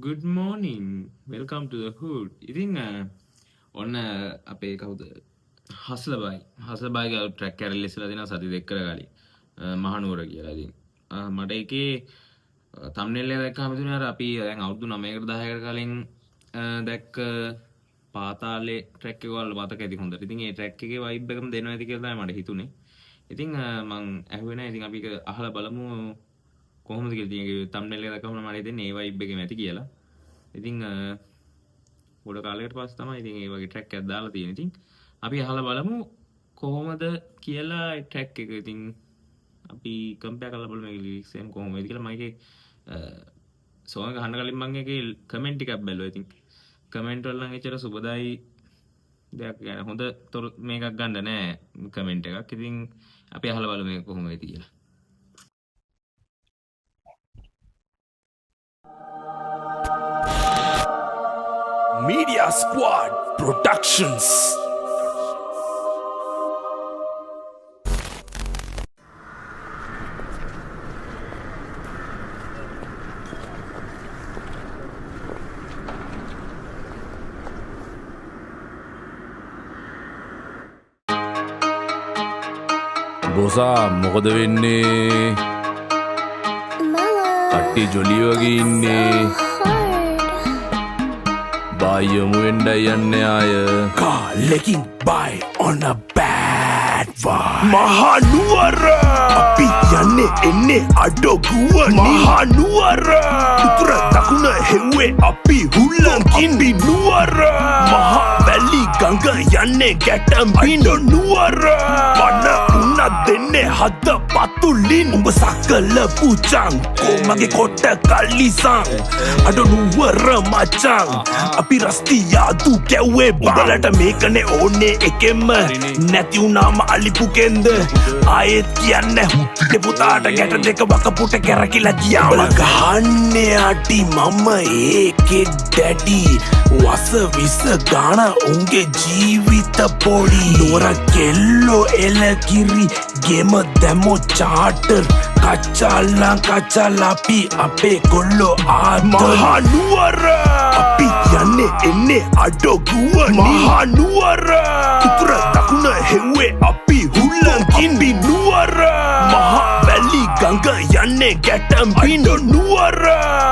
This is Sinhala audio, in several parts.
Good morning. Welcome to the hood. ඉතින් ඔන්න අපේ කවුද? හස්ලබයි. හස්ලබයිගේ ට්‍රැක් කැරල් ඉස්සලා දෙනවා සති දෙකකට කලින්. මහනුවර කියලා. ඉතින් මට ඒකේ තම්බ්නෙල් එක දැක්කම හිතුනේ අර අපි දැන් අවුරුදු 9කට 10කට කලින් දැක්ක පාතාලේ ට්‍රැක් එක වල මතක ඇති හොඳට. ඉතින් ඒ ට්‍රැක් එකේ වයිබ් එකම දෙනවා ඇති කියලා තමයි මට හිතුනේ. ඉතින් මං ඇහුවේ නැහැ. ඉතින් අපි ඒක අහලා බලමු කොහොමද කියලා. ඉතින් ඒකේ තම්බ්නෙල් එක දැක්කම මට හිතෙන්නේ ඒ වයිබ් එකේම ඇති කියලා. ඉතින් ගොඩ කාලයකට පස්සේ තමයි ඉතින් ඒ වගේ ට්‍රැක් එකක් දාලා තියෙන්නේ. ඉතින් අපි අහලා බලමු කොහොමද කියලා ඒ ට්‍රැක් එක. ඉතින් අපි කම්පෙයාර් කරලා බලමු මේ ලිරික්ස් එහෙම කොහොමද කියලා. මම ඒකේ සෝන් එක අහන්න කලින් මම ඒකේ කමෙන්ට් ටිකක් බැලුවා. ඉතින් කමෙන්ට් වල නම් එච්චර සුබදායි දෙයක් يعني හොඳ මේකක් ගන්න නෑ කමෙන්ට් එකක්. ඉතින් අපි අහලා බලමු මේක කොහොම වෙයිද කියලා. Media Squad Productions. බොසා මොකද වෙන්නේ? කට්ටි ජොලි වගේ ඉන්නේ. බායමු වෙන්නයි යන්නේ ආය. Legging by on a bad vibe. Mahanuwara අපි යන්නේ එන්නේ අඩොගුව මහනුවර උතුර දකුණ හෙව්වේ අපි හුල්ලංකින් නුවර මහා වැලි ගඟ යන්නේ ගැටඹින් නුවර වන උන්න දෙන්නේ හද පතුලින් උඹ සකල පුචන් කොමගේ කොට කල්ලිසං අඩ නුවර මචං අපි රස්ති යාදු කැව්වේ උඹලට මේකනේ ඕනේ එකෙම නැති වුණාම අලිපුකෙන්ද ආයෙත් කියන්නේ හුත්තේ පුතාට ගැට දෙක වකපුට කැරකිලා ගියා උඹලා ගහන්නේ අටි මම ඒකේ ඩැඩි වස විස ගාන උන්ගේ ජීවිත පොඩි නුවර කෙල්ලෝ එලකිරි ගෙම දැමෝ චාටර් කච්චාලාපි අපේ කොල්ලෝ මහනුවර අපි යන්නේ එන්නේ අඩොගුව මහනුවර උතුර දකුණ හෙව්වේ අපි හුල්ලංකින් නුවර මහා වැලි ගඟ යන්නේ ගැටඹින් නුවර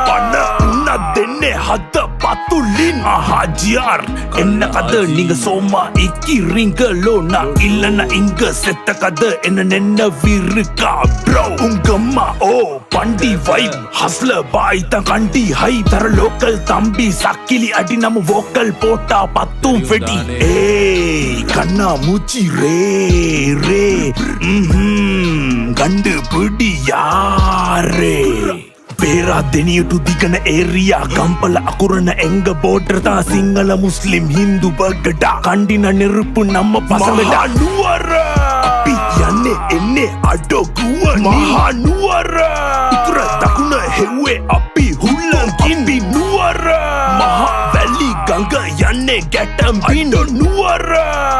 පන උන්න දෙන්නේ හද පතුලින් ආජියාර් එන්න කද නිග සෝමා ඉකි රිංගලෝන ඉල්ලන ඉංග සෙත්තකද එන්න නෙන්න විරිකා බ්‍රෝ උංගම්මා ඕ පණ්ඩි වයිබ් හස්ල බායිත කණ්ඩි හයි තර ලෝකල් තම්බි සක්කිලි අඩි නම වෝකල් පෝටා පත්තුම් ෆෙටි ඒ කන්නා මුචි රේ ගණ්ඩ පුඩි යාරේ පේරා දෙනියටු දිගන ඒරියා ගම්පල අකුරන එංග බෝඩර්තා සිංහල මුස්ලිම් හින්දු බගඩා කණ්ඩින නිරුප්පු නම්ම පසලට නුවර අපි යන්නේ එන්නේ අඩොගුව මහනුවර උතුර දකුණ හෙව්වේ අපි හුල්ලංකින් නුවර මහා වැලි ගඟ යන්නේ ගැටඹින් නුවර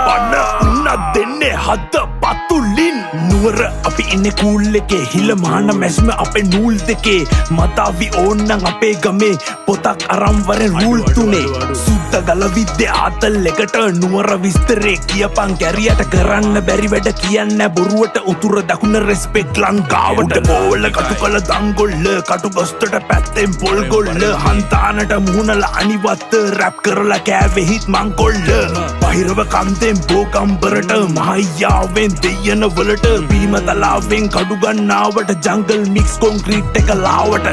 පන උන්න දෙන්නේ හද පතුලින් නුවර අපි ඉන්නේ කූල් එකේ හිල මාන මැස්ම අපේ නූල් දෙකේ මතාවි ඕන්නන් අපේ ගමේ පොතක් අරන් වරෙන් රූල් තුනේ සුද්ද ගල විද්‍ය ආතල් එකට නුවර විස්තරේ කියපන් කැරියට කරන්න බැරි වැඩ කියන්න බොරුවට උතුර දකුණ රෙස්පෙක්ට් ලංකාවට බෝල කටු කළ දංගොල්ල කටු ගොස්තට පැත්තෙන් පොල් ගොල්ල හන්තානට මුහුණල අනිවත්ත රැප් කරලා කෑවේ හිත් මංකොල්ල බහිරව කන්දෙන් බෝකම්බරට මහයියාවෙන් දෙයන වලට බීම තලාවෙන් කඩු ගන්නාවට ජංගල් මික්ස් කොන්ක්‍රීට් එක ලාවට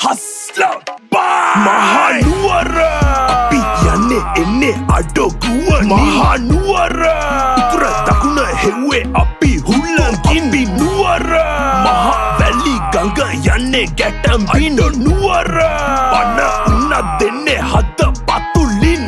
හස්ලා මහනුවර අපි යන්නේ එන්නේ අඩොගුව මහනුවර උතුර දකුණ හෙව්වේ අපි හුල්ලංකින් නුවර මහා වැලි ගඟ යන්නේ ගැටඹින් නුවර පන උන්න දෙන්නේ හද පතුලින්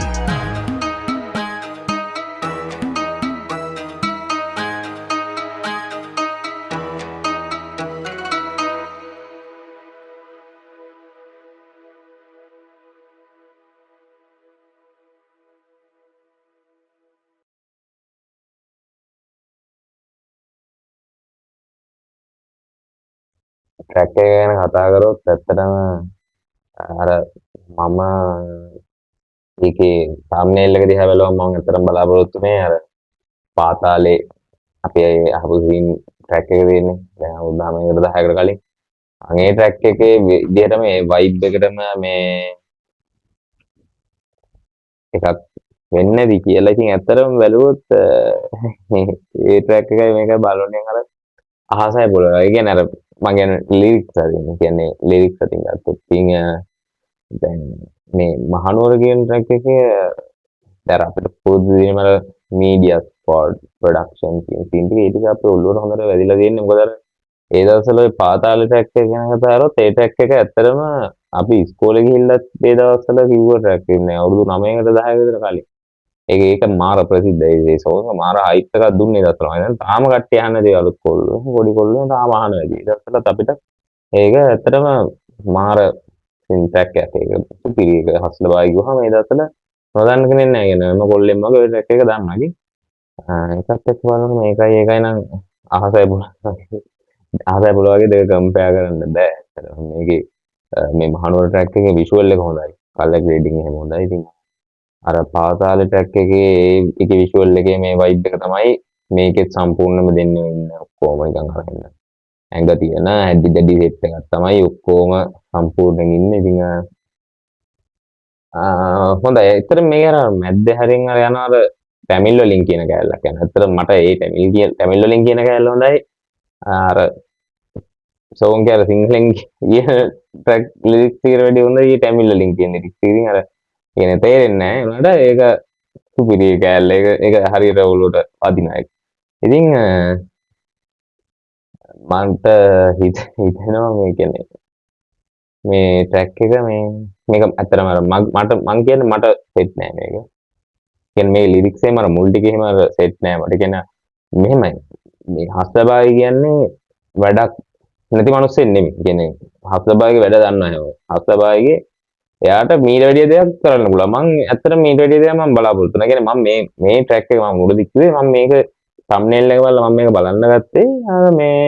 ට්‍රැක් එක ගැන කතා කරොත් ඇත්තටම අර මම ඒකේ thumbnail එක දිහා බැලුවම මම ඇත්තටම බලාපොරොත්තු වෙන්නේ අර පාතාලේ අපි අහපු scene track එක තියෙන්නේ. දැන් අවුරුදු 9කට 10කට කලින්. අනේ track එකේ විදිහටම මේ vibe එකටම මේ එකක් වෙන්නේ නැති කියලා. ඉතින් ඇත්තටම බැලුවොත් ඒ track එකයි මේකයි බලන්නේ අර අහසයි පොළොවයි. ඒ කියන්නේ අර මම කියන්නේ lyrics අරින් කියන්නේ lyrics අතින් ගත්තොත් ඉතින් දැන් මේ මහනුවර කියන track එකේ දැන් අපිට පුරුදු විදිහම අර media sport production කියන scene ටික ඒ ටික අපේ ඔළුවට හොඳට වැදිලා තියෙන්නේ. මොකද අර ඒ දවස්වල ඔය පාතාල track එක ගැන කතා කරොත් ඒ track එක ඇත්තටම අපි ඉස්කෝලේ ගිහිල්ලත් ඒ දවස්වල කිව්ව track එකක් නේ. අවුරුදු 9කට 10කට විතර කලින්. ඒක මාර ප්‍රසිද්ධයි. ඒ සෝංග මාර hype එකක් දුන්නේ ඒ දවස්වල. දැන් තාම කට්ටිය අහන දේ අලුත් කොල්ලෝ පොඩි කොල්ලෝ තාම අහනවා. ඒ දවස්වලත් අපිට ඒක ඇත්තටම මාර track එකක්. ඒක සුපිරි එක හස්ල බායි ගිහම ඒ දවස්වල නොදන්න කෙනෙක් නැහැ කියන මම කොල්ලෙන් මගේ ඔය track එක දන්නවා කි. ඒකත් එක්ක බලනකොට මේකයි නම් අහසයි පොළොව වගේ දෙක කම්පෙයාර් කරන්න බෑ. ඇත්තටම මේකේ මේ මහනුවර track එකේ visual එක හොඳයි. color grading එහෙම හොඳයි. ඉතින් අර පාතාල track එකේ ඒකේ visual එකේ මේ vibe එක තමයි මේකෙත් සම්පූර්ණයෙන්ම දෙන්න වෙන්නේ ඔක්කොම නිකන් අරගෙන. ඇඟ තියෙන ඇඩි දැඩි සෙට් එකක් තමයි ඔක්කොම සම්පූර්ණයෙන් ඉන්නේ. ඉතින් හොඳයි. ඇත්තටම මේක අර මැද්ද හැරෙන් අර යන අර ටැමිල් වලින් කියන කෑල්ලක් යන. ඇත්තටම මට ඒ ටැමිල් වලින් කියන කෑල්ල හොඳයි. අර සෝන් කෑල්ල සිංහලෙන් කියන ට්‍රැක් ලිරික්ස් එකට වැඩි හොඳයි මේ ටැමිල් වලින් කියන ලිරික්ස්. ඉතින් අර කියන්නේ තේරෙන්නේ නැහැ. උනාට ඒක සුපිරි කෑල්ල. ඒක හරියට ඔළුවට වදිනවා ඒක. ඉතින් මන්ට හිතෙනවා මේ කියන්නේ මේ ට්‍රැක් එක මේක ඇත්තටම අර මං කියන්නේ මට සෙට් නෑ මේක. කියන්නේ මේ ලිරික්ස් එකේ මර මුල් ටිකේ එහෙම සෙට් නෑ මට. කියන්නේ මෙහෙමයි. මේ හස්තබායි කියන්නේ වැඩක් නැති මිනිස්සෙක් නෙමෙයි. කියන්නේ හස්තබායිගේ වැඩ දන්නවා හැමෝම. හස්තබායිගේ එයාට මීට වැඩිය දෙයක් කරන්න පුළුවන්. මං ඇත්තටම මීට වැඩිය දෙයක් මම බලාපොරොත්තු වෙනවා. කියන්නේ මම මේ ට්‍රැක් එක මම මුලදී කිව්වේ මම මේක thumbnail එක බලලා මම මේක බලන්න ගත්තේ අර මේ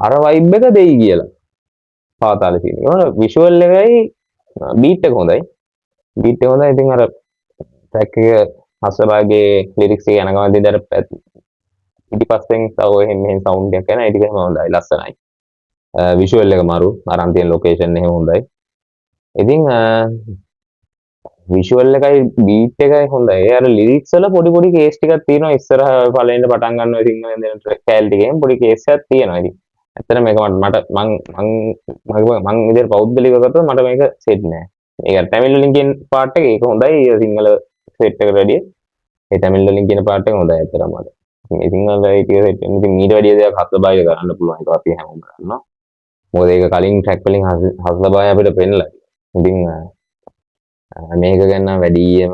අර vibe එක දෙයි කියලා. පාතාල scene එක. මොන visual එකයි beat එක හොඳයි. beat එක හොඳයි. ඉතින් අර track එක හස්තබායිගේ lyrics එක යන ගමන්දී අර පිටිපස්සෙන් තව එහෙම සවුන්ඩ් එකක් එනවා. ඒ ටික හොඳයි ලස්සනයි. විෂුවල් එක මාරු. අරන් තියෙන ලොකේෂන් එහෙම හොඳයි. ඉතින් විෂුවල් එකයි බීට් එකයි හොඳයි. ඒ අර ලිරික්ස් වල පොඩි කේස් ටිකක් තියෙනවා. ඉස්සරහ පළවෙනිට පටන් ගන්නවා සිංහලෙන් දෙන කෑල් ටිකෙන් පොඩි කේස් එකක් තියෙනවා. ඉතින් ඇත්තට මේක මට මං විදිහට පෞද්ගලිකව ගත්තොත් මට මේක සෙට් නෑ. ඒක ටැමිල් වලින් කියන පාර්ට් එක ඒක හොඳයි. සිංහල සෙට් එකට වැඩිය ඒ ටැමිල් වලින් කියන පාර්ට් එක හොඳයි ඇත්තටම මට. ඉතින් ඒක සෙට් වෙන ඉතින් ඊට වැඩිය දෙයක් හස්තබායි කරන්න පුළුවන්. ඒක අපි හැමෝම කරනවා. මොකද ඒක කලින් ට්‍රැක් වලින් හස්තබායි අපිට පෙන්නලා. ඉතින් මේක ගැන වැඩියම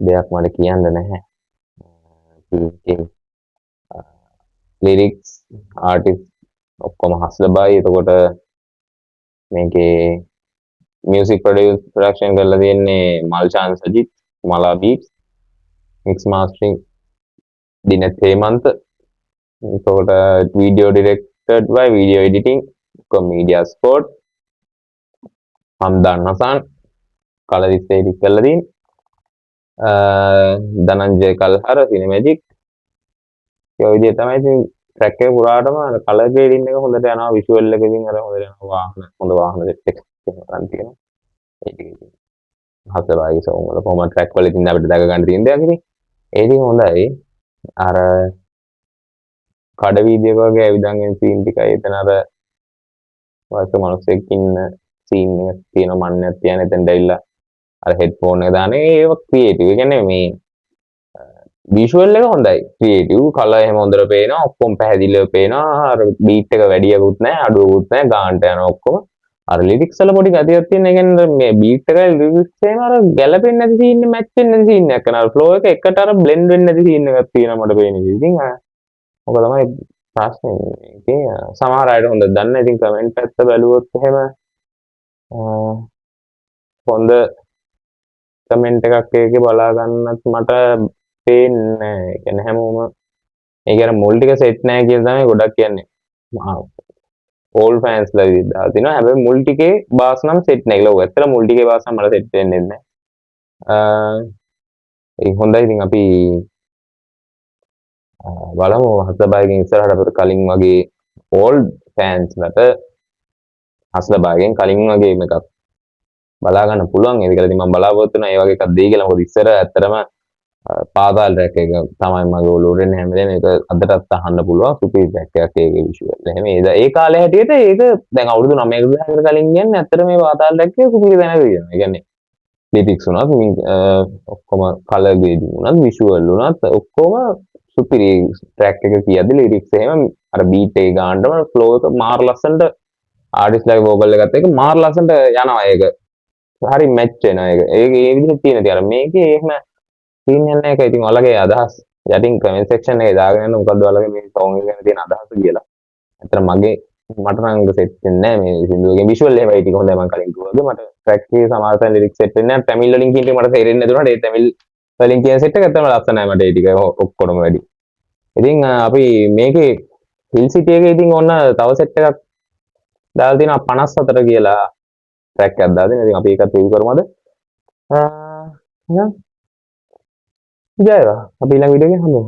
දෙයක් මට කියන්න නැහැ. ඉතින් ලිරික්ස් ආටිස්ට් ඔක්කොම හස්තබායි. එතකොට මේකේ මියුසික් ප්‍රොඩක්ෂන් කරලා තියෙන්නේ මල්චාන් සජිත්, මලා beats, mix mastering Dinath Hemantha. එතකොට video directed by video editing කොමීඩියා ස්පෝර්ට් හම්දාන් හසන් කලර් ඉස්ටේටික් කරලා තියෙන ධනංජය කල්හර සිනමැජික්. ඒ විදිහ තමයි ඉතින් ට්‍රැක් එක පුරාටම කලර් ග්‍රේඩින් එක හොඳට යනවා. විෂුවල් එක ඉතින් අර හොඳට යනවා. හොඳ වාහන සෙට් එකක් ගන්න තියෙනවා. ඒක ඉතින් හස්තබායිගේ සෝන් වල කොහොමද ට්‍රැක් වල ඉතින් අපිට දැක ගන්න තියෙන දෙයක් ඉතින් ඒ ඉතින් හොඳයි. අර කඩ වීදියක වගේ ඇවිදන් එන සීන් ටිකයි එතන අර වයසක මිනිස්සෙක් ඉන්න සීන් එකක් තියෙනවා. මන්නයක් තියන එතනට ඇවිල්ලා අර හෙඩ්ෆෝන් එක දාන්නේ ඒක ක්‍රියේටිව්. ඒ කියන්නේ මේ විෂුවල් එක හොඳයි. ක්‍රියේටිව් කලර් එහෙම හොඳට පේනවා. ඔක්කොම පැහැදිලිව පේනවා. අර බීට් එක වැඩියකුත් නැහැ අඩුවකුත් නැහැ. ගානට යනවා ඔක්කොම. අර ලිරික්ස් වල පොඩි ගතියක් තියෙන. ඒ කියන්නේ මේ බීට් එකයි ලිරික්ස් එකම අර ගැලපෙන්නේ නැති සීන් එක මැච් වෙන්නේ නැති සීන් එකක් කරනවා. ෆ්ලෝ එක එකට අර බ්ලෙන්ඩ් වෙන්නේ නැති සීන් එකක් තියෙනවා මට පේන විදිහ. ඉතින් ඔක තමයි ප්‍රශ්නේ. ඒකේ සමහර අයට හොඳ දන්න. ඉතින් කමෙන්ට් පැත්ත බැලුවොත් එහෙම හොඳ කමෙන්ට් එකක් ඒකේ බලා ගන්නත් මට පේන්නේ නැහැ. ඒ කියන්නේ හැමෝම ඒක අර මුල් ටික සෙට් නැහැ කියලා තමයි ගොඩක් කියන්නේ. ඕල් ෆෑන්ස්ලා විදිහට දාලා තිනවා. හැබැයි මුල් ටිකේ බාස් නම් සෙට් නැහැ කියලා. ඔය ඇත්තට මුල් ටිකේ බාස් නම් මට සෙට් වෙන්නේ නැහැ. ඒ හොඳයි. ඉතින් අපි බලමු හස්ලබායිගෙන් ඉස්සරහට අපිට කලින් වගේ ඕල්ඩ් ෆෑන්ස්ලට හස්ලබායිගෙන් කලින් වගේ එකක් බලා ගන්න පුළුවන්. ඒක කියලා ඉතින් මම බලාපොරොත්තු වෙනවා ඒ වගේ එකක් දෙයි කියලා. මොකද ඉස්සර ඇත්තටම පාතාල රැක් එක තමයි මගේ ඔළුවට එන්නේ හැම වෙලේම. ඒක අදටත් අහන්න පුළුවන් සුපිරි රැක් එකක් ඒකේ විෂුවල්. එහෙම ඒ කාලේ හැටියට ඒක දැන් අවුරුදු 9කට 10කට කලින් කියන්නේ ඇත්තට මේ පාතාල රැක් එක සුපිරි දැනග කියනවා. ඒ කියන්නේ ලිරික්ස් උනත් ඔක්කොම කලර් ග්‍රේඩින් උනත් විෂුවල් උනත් ඔක්කොම සුපිරි ට්‍රැක් එක කියද්දි ලිරික්ස් එහෙම අර බීට් එක ගන්නම ෆ්ලෝ එක මාර ලස්සනට ආටිස්ට්ලාගේ වෝකල් එකත් එක්ක මාර ලස්සනට යනවා ඒක. හරි මැච් වෙනවා ඒක. ඒක ඒ විදිහට තියෙන තියර මේකේ එහෙම සීන් යන එක ඉතින් ඔයාලගේ අදහස් යටින් කමෙන්ට් සෙක්ෂන් එකේ දාගෙන යන්න මොකද්ද ඔයාලගේ මේ සෝං එක ගැන තියෙන අදහස කියලා. ඇත්තට මගේ මට නම් සෙට් වෙන්නේ නැහැ මේ සින්දුවගේ විෂුවල් එහෙමයි ටික හොඳයි මම කලින් කිව්වා වගේ මට ට්‍රැක් එකේ සමහර තැන් ලිරික්ස් සෙට් වෙන්නේ නැහැ. තමිල් වලින් කියන ටික මට තේරෙන්නේ නැතුණාට ඒ තමිල් වලින් කියන සෙට් එක ඇත්තම ලස්සනයි මට ඒ ටික ඔක්කොම වැඩි. ඉතින් අපි මේකේ හිල් සිටි එකේ ඉතින් ඔන්න තව සෙට් එකක් දාලා තියෙනවා 54 කියලා ට්‍රැක් එකක් දාලා තියෙනවා. ඉතින් අපි ඒකත් රිවිව් කරමුද? ජයවා. අපි ඊළඟ වීඩියෝ එකේ හම්බෙමු.